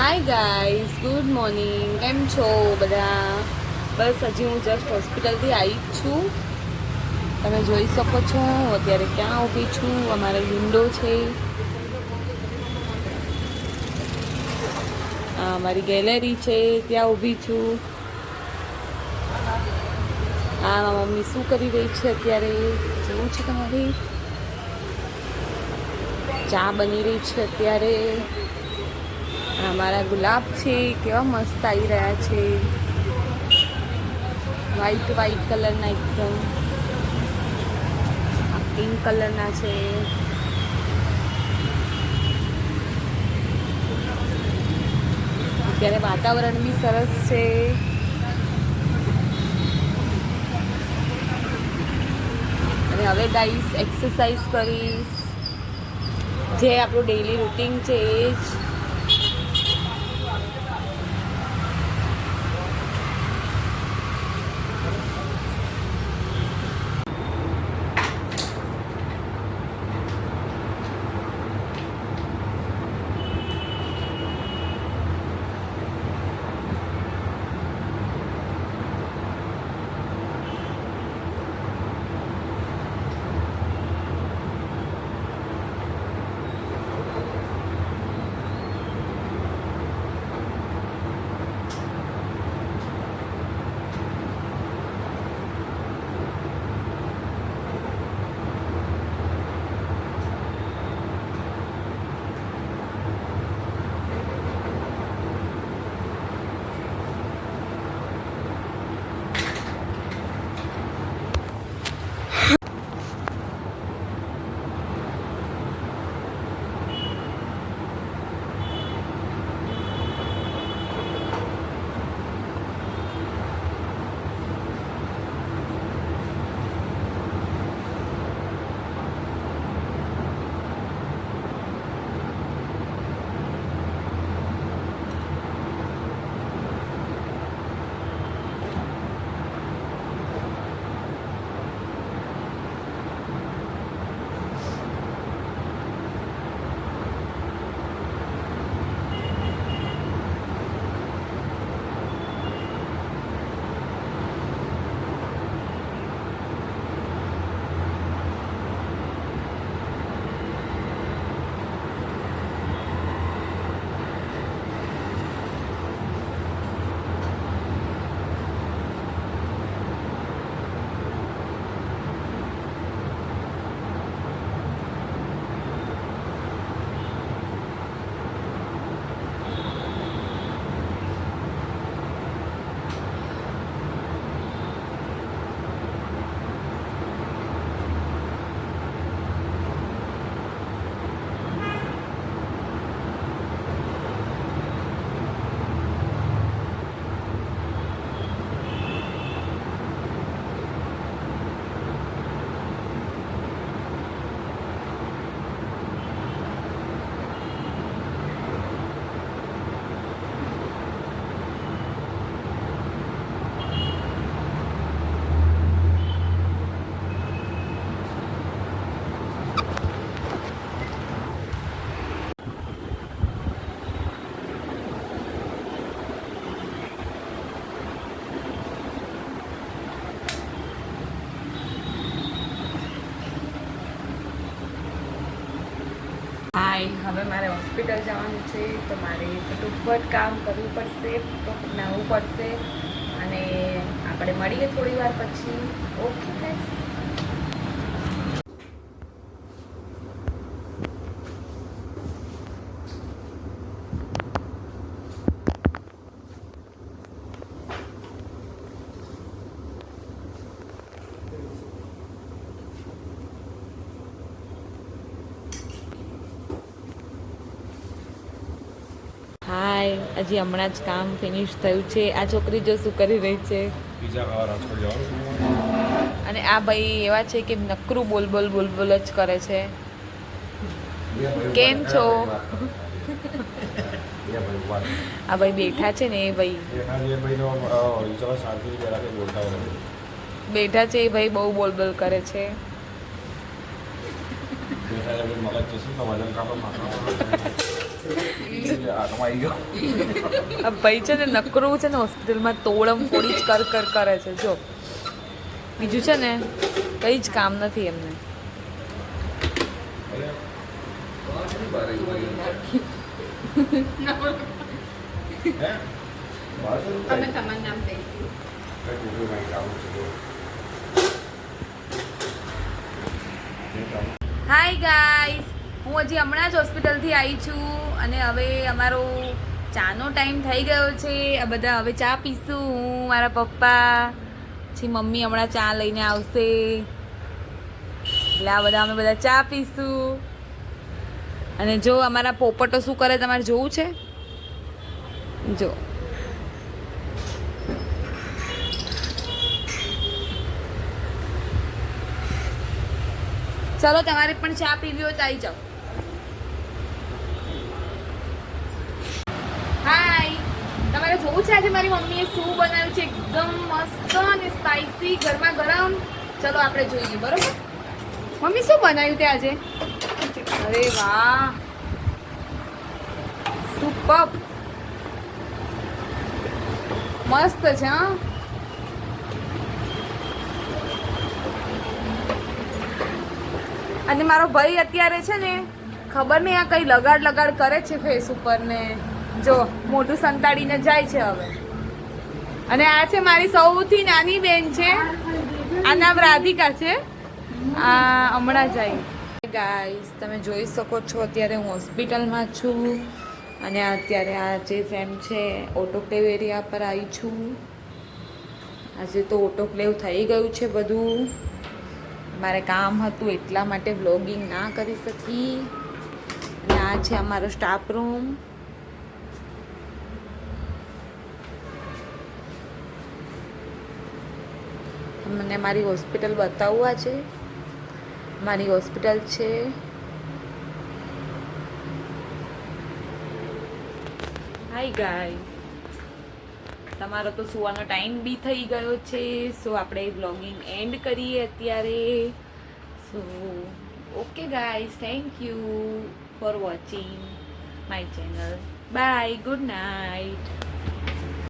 Hi guys, good morning. કેમ છો બધા? બસ હજી હું જસ્ટ હોસ્પિટલથી આવી જ છું. તમે જોઈ શકો છો હું અત્યારે ક્યાં ઊભી છું. અમારે વિન્ડો છે, આ અમારી ગેલેરી છે, ત્યાં ઊભી છું. આ મમ્મી શું કરી રહી છે અત્યારે જોવું છે તમારે. ચા બની રહી છે અત્યારે. અમારા ગુલાબ છે, કેવા મસ્ત આવી રહ્યા છે, વ્હાઈટ વ્હાઈટ કલરના એકદમ, પિંક કલરના છે. અત્યારે વાતાવરણ બી સરસ છે. અને હવે ગાઈસ એક્સરસાઇઝ કરીશ, જે આપણું ડેઈલી રૂટીન છે એ જ. હવે મારે હોસ્પિટલ જવાનું છે, તો મારે ફટાફટ કામ કરવું પડશે, ફટાફટ નાહવું પડશે અને આપણે મળીએ થોડી વાર પછી. Okay guys. હાય, હજી હમણાં જ કામ ફિનિશ થયું છે. આ છોકરી જો શું કરી રહી છે, અને આ ભાઈ એવા છે કે નકરું બોલ બોલ બોલ બોલ જ કરે છે. કેમ છો? આ ભાઈ બેઠા છે ને, એ ભાઈ બેઠા છે, એ ભાઈ બહુ બોલ બોલ કરે છે. આ ભાઈ છે ને નકરું છે ને હોસ્પિટલમાં તોડમ ફોડી જ કર કરે છે જો. બીજું છે ને કંઈ જ કામ નથી એમને. હાય ગાઈસ, હું હજી હમણાં જ હોસ્પિટલથી આવી છું અને હવે અમારો ચાનો ટાઈમ થઈ ગયો છે. આ બધા હવે ચા પીશું. હું, મારા પપ્પા, પછી મમ્મી હમણાં ચા લઈને આવશે એટલે આ બધા અમે બધા ચા પીશું. અને જો અમારા પોપટો શું કરે તમારે જોવું છે? જો ચલો તમારે પણ ચા પીવી હોય તો આવી જાઓ. હાય, તમારે જોવું છે આજે મારી મમ્મીએ શું બનાવ્યું છે? એકદમ મસ્ત અને સ્પાઈસી ગરમા ગરમ. ચલો આપણે જોઈએ. બરોબર, મમ્મી શું બનાવ્યું તે આજે? અરે વાહ, સુપર મસ્ત છે. હા, અને મારો ભાઈ અત્યારે છે ને ખબર નહીં આ કઈ લગાડ કરે છે ફેસ ઉપર ને જો મોઢું સંતાડીને જાય છે હવે. અને આ છે મારી સૌથી નાની બેન છે, આ નામ રાધિકા છે. આ હમણાં જાય. ગાઈસ, તમે જોઈ શકો છો અત્યારે હું હોસ્પિટલમાં છું અને અત્યારે આ જે સેમ છે ઓટોક્લેવ એરિયા પર આવી છું. આજે તો ઓટોક્લેવ થઈ ગયું છે બધું. મારે કામ હતું એટલા માટે વ્લોગિંગ ના કરી શકી. અને આ છે અમારો સ્ટાફ રૂમ. મને મારી હોસ્પિટલ બતાવવા છે. મારી હોસ્પિટલ છે. હાય ગાઈસ, તમારો તો સુવાનો ટાઈમ બી થઈ ગયો છે. સો આપણે વ્લોગિંગ એન્ડ કરીએ અત્યારે. So okay guys, thank you for watching my channel. Bye, good night.